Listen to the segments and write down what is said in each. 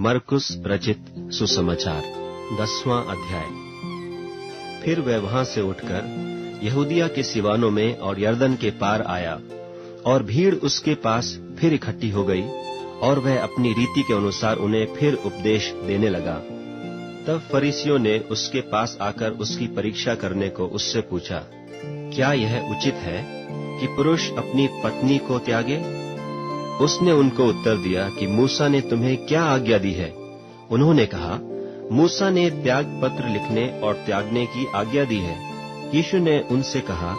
मरकुस रचित सुसमाचार 10वां अध्याय। फिर वह वहां से उठकर यहूदिया के सिवानों में और यरदन के पार आया, और भीड़ उसके पास फिर इकट्ठी हो गई, और वह अपनी रीति के अनुसार उन्हें फिर उपदेश देने लगा। तब फरीसियों ने उसके पास आकर उसकी परीक्षा करने को उससे पूछा, क्या यह उचित है कि पुरुष अपनी पत्नी को त्यागे? उसने उनको उत्तर दिया कि मूसा ने तुम्हें क्या आज्ञा दी है? उन्होंने कहा, मूसा ने त्याग पत्र लिखने और त्यागने की आज्ञा दी है। यीशु ने उनसे कहा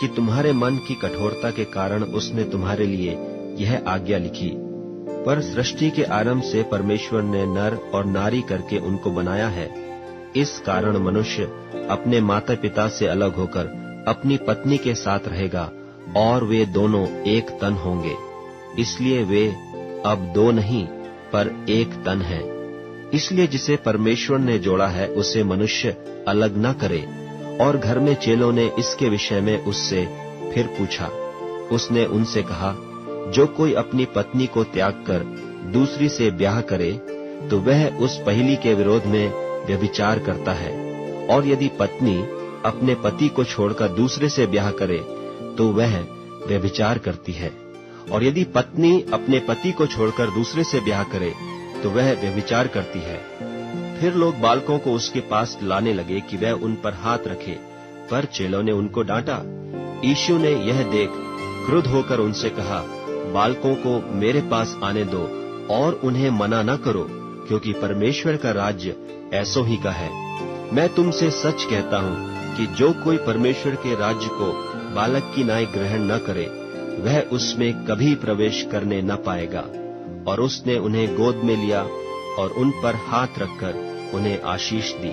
कि तुम्हारे मन की कठोरता के कारण उसने तुम्हारे लिए यह आज्ञा लिखी, पर सृष्टि के आरंभ से परमेश्वर ने नर और नारी करके उनको बनाया है। इस कारण मनुष्य अपने माता पिता से अलग होकर अपनी पत्नी के साथ रहेगा, और वे दोनों एक तन होंगे। इसलिए वे अब दो नहीं पर एक तन हैं। इसलिए जिसे परमेश्वर ने जोड़ा है उसे मनुष्य अलग न करे। और घर में चेलों ने इसके विषय में उससे फिर पूछा। उसने उनसे कहा, जो कोई अपनी पत्नी को त्याग कर दूसरी से ब्याह करे तो वह उस पहली के विरोध में व्यभिचार करता है, और यदि पत्नी अपने पति को छोड़कर दूसरे से ब्याह करे तो वह व्यभिचार करती है, और यदि पत्नी अपने पति को छोड़कर दूसरे से ब्याह करे तो वह व्यभिचार करती है। फिर लोग बालकों को उसके पास लाने लगे कि वह उन पर हाथ रखे, पर चेलों ने उनको डांटा। यीशु ने यह देख क्रुद्ध होकर उनसे कहा, बालकों को मेरे पास आने दो और उन्हें मना न करो, क्योंकि परमेश्वर का राज्य ऐसों ही का है। मैं तुमसे सच कहता हूँ कि जो कोई परमेश्वर के राज्य को बालक की नाई ग्रहण न करे वह उसमें कभी प्रवेश करने न पाएगा। और उसने उन्हें गोद में लिया और उन पर हाथ रखकर उन्हें आशीष दी।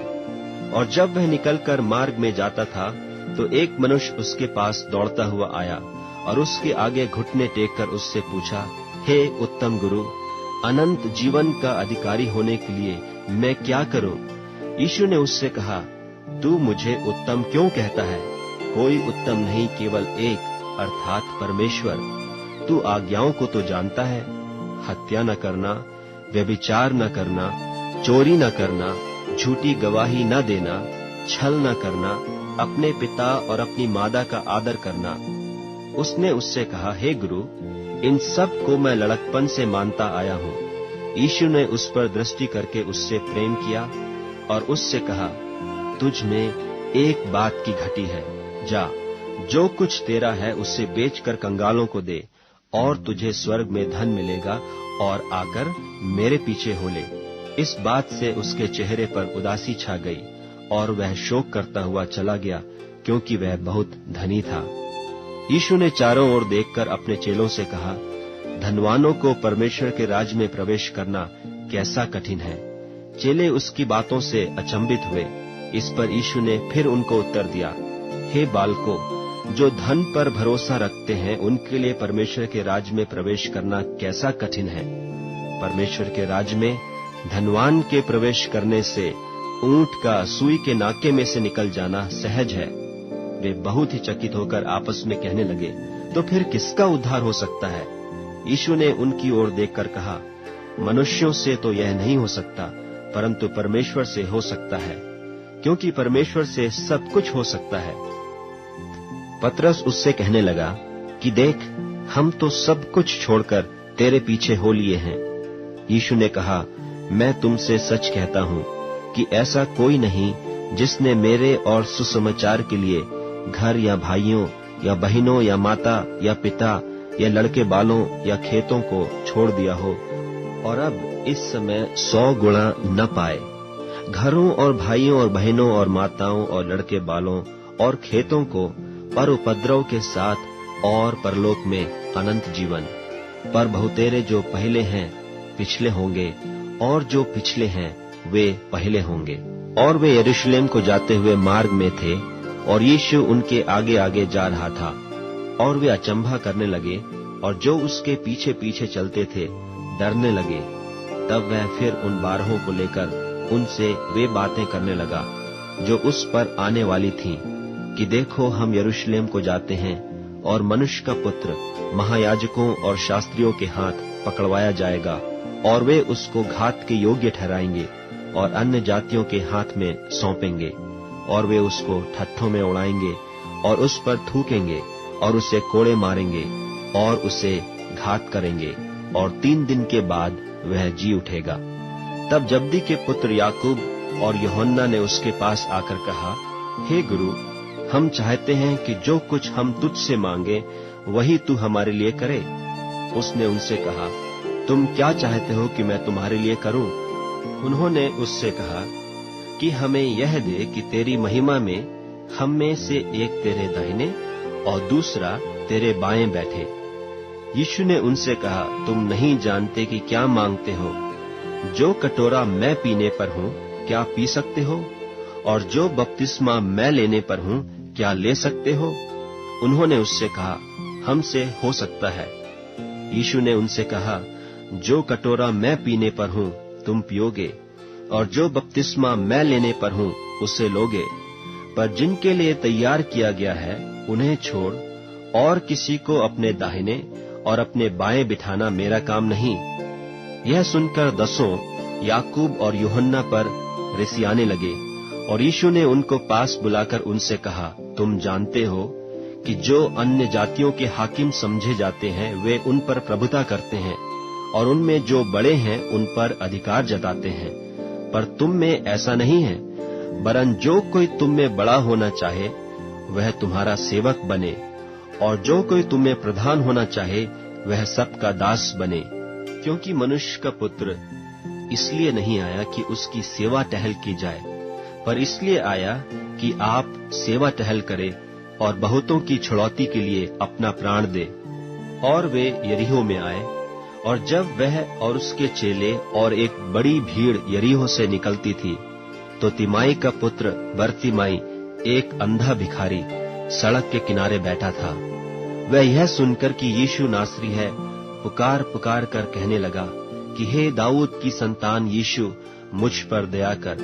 और जब वह निकलकर मार्ग में जाता था तो एक मनुष्य उसके पास दौड़ता हुआ आया और उसके आगे घुटने टेक कर उससे पूछा, हे उत्तम गुरु, अनंत जीवन का अधिकारी होने के लिए मैं क्या करूं? यीशु ने उससे कहा, तू मुझे उत्तम क्यों कहता है? कोई उत्तम नहीं, केवल एक, अर्थात परमेश्वर। तू आज्ञाओं को तो जानता है, हत्या न करना, व्यभिचार न करना, चोरी न करना, झूठी गवाही न देना, छल न करना, अपने पिता और अपनी माता का आदर करना। उसने उससे कहा, हे गुरु, इन सब को मैं लड़कपन से मानता आया हूँ। यीशु ने उस पर दृष्टि करके उससे प्रेम किया और उससे कहा, तुझ में एक बात की घटी है, जा, जो कुछ तेरा है उसे बेचकर कंगालों को दे, और तुझे स्वर्ग में धन मिलेगा, और आकर मेरे पीछे हो ले। इस बात से उसके चेहरे पर उदासी छा गई, और वह शोक करता हुआ चला गया, क्योंकि वह बहुत धनी था। यीशु ने चारों ओर देखकर अपने चेलों से कहा, धनवानों को परमेश्वर के राज्य में प्रवेश करना कैसा कठिन है। चेले उसकी बातों से अचंभित हुए। इस पर यीशु ने फिर उनको उत्तर दिया, हे बालकों, जो धन पर भरोसा रखते हैं उनके लिए परमेश्वर के राज्य में प्रवेश करना कैसा कठिन है। परमेश्वर के राज्य में धनवान के प्रवेश करने से ऊंट का सुई के नाके में से निकल जाना सहज है। वे बहुत ही चकित होकर आपस में कहने लगे, तो फिर किसका उद्धार हो सकता है? यीशु ने उनकी ओर देखकर कहा, मनुष्यों से तो यह नहीं हो सकता, परंतु परमेश्वर से हो सकता है, क्योंकि परमेश्वर से सब कुछ हो सकता है। पतरस उससे कहने लगा कि देख, हम तो सब कुछ छोड़कर तेरे पीछे हो लिए हैं। यीशु ने कहा, मैं तुमसे सच कहता हूँ कि ऐसा कोई नहीं जिसने मेरे और सुसमाचार के लिए घर या भाइयों या बहनों या माता या पिता या लड़के बालों या खेतों को छोड़ दिया हो, और अब इस समय 100 गुणा न पाए, घरों और भाइयों और बहनों और माताओं और लड़के बालों और खेतों को, पर उपद्रव के साथ और परलोक में अनंत जीवन। पर बहुतेरे जो पहले हैं पिछले होंगे, और जो पिछले हैं वे पहले होंगे। और वे यरूशलेम को जाते हुए मार्ग में थे, और यीशु उनके आगे आगे जा रहा था, और वे अचंभा करने लगे, और जो उसके पीछे पीछे चलते थे डरने लगे। तब वह फिर उन 12 को लेकर उनसे वे बातें करने लगा जो उस पर आने वाली थीं, कि देखो, हम यरूशलेम को जाते हैं, और मनुष्य का पुत्र महायाजकों और शास्त्रियों के हाथ पकड़वाया जाएगा, और वे उसको घात के योग्य ठहराएंगे और अन्य जातियों के हाथ में सौंपेंगे, और वे उसको ठट्ठों में उड़ाएंगे और उस पर थूकेंगे और उसे कोड़े मारेंगे और उसे घात करेंगे, और 3 दिन के बाद वह जी उठेगा। तब जब्दी के पुत्र याकूब और यूहन्ना ने उसके पास आकर कहा, हे गुरु, हम चाहते हैं कि जो कुछ हम तुझसे मांगे वही तू हमारे लिए करे। उसने उनसे कहा, तुम क्या चाहते हो कि मैं तुम्हारे लिए करूं? उन्होंने उससे कहा कि हमें यह दे कि तेरी महिमा में हम में से एक तेरे दाहिने और दूसरा तेरे बाएं बैठे। यीशु ने उनसे कहा, तुम नहीं जानते कि क्या मांगते हो। जो कटोरा मैं पीने पर हूँ क्या पी सकते हो, और जो बपतिस्मा मैं लेने पर हूँ क्या ले सकते हो? उन्होंने उससे कहा, हमसे हो सकता है। यीशु ने उनसे कहा, जो कटोरा मैं पीने पर हूँ तुम पियोगे, और जो बपतिस्मा मैं लेने पर हूँ उसे लोगे, पर जिनके लिए तैयार किया गया है उन्हें छोड़ और किसी को अपने दाहिने और अपने बाएं बिठाना मेरा काम नहीं। यह सुनकर 10 याकूब और यूहन्ना पर रिसियाने लगे, और यीशु ने उनको पास बुलाकर उनसे कहा, तुम जानते हो कि जो अन्य जातियों के हाकिम समझे जाते हैं वे उन पर प्रभुता करते हैं, और उनमें जो बड़े हैं उन पर अधिकार जताते हैं, पर तुम में ऐसा नहीं है। वरन जो कोई तुम में बड़ा होना चाहे वह तुम्हारा सेवक बने, और जो कोई तुम में प्रधान होना चाहे वह सबका दास बने। क्योंकि मनुष्य का पुत्र इसलिए नहीं आया कि उसकी सेवा टहल की जाए, पर इसलिए आया कि आप सेवा टहल करे और बहुतों की छुड़ौती के लिए अपना प्राण दे। और वे यरीहो में आए, और जब वह और उसके चेले और एक बड़ी भीड़ यरीहो से निकलती थी, तो तिमाई का पुत्र बरतिमाई, एक अंधा भिखारी, सड़क के किनारे बैठा था। वह यह सुनकर कि यीशु नासरी है, पुकार पुकार कर कहने लगा कि हे दाऊद की संतान यीशु, मुझ पर दया कर।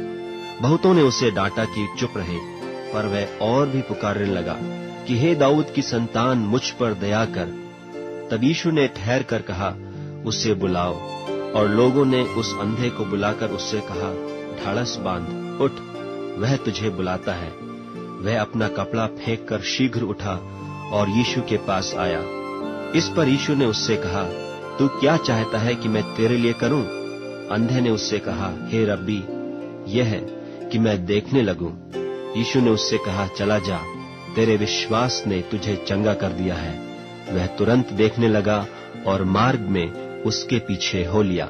बहुतों ने उसे डांटा कि चुप रहे, पर वह और भी पुकारने लगा कि हे दाऊद की संतान, मुझ पर दया कर। तब यीशु ने ठहर कर कहा, उसे बुलाओ। और लोगों ने उस अंधे को बुलाकर उससे कहा, ढाढ़स बांध, उठ, वह तुझे बुलाता है। वह अपना कपड़ा फेंककर शीघ्र उठा और यीशु के पास आया। इस पर यीशु ने उससे कहा, तू क्या चाहता है कि मैं तेरे लिए करूं? अंधे ने उससे कहा, हे रब्बी, यह है कि मैं देखने लगूं। यीशु ने उससे कहा, चला जा, तेरे विश्वास ने तुझे चंगा कर दिया है। वह तुरंत देखने लगा और मार्ग में उसके पीछे हो लिया।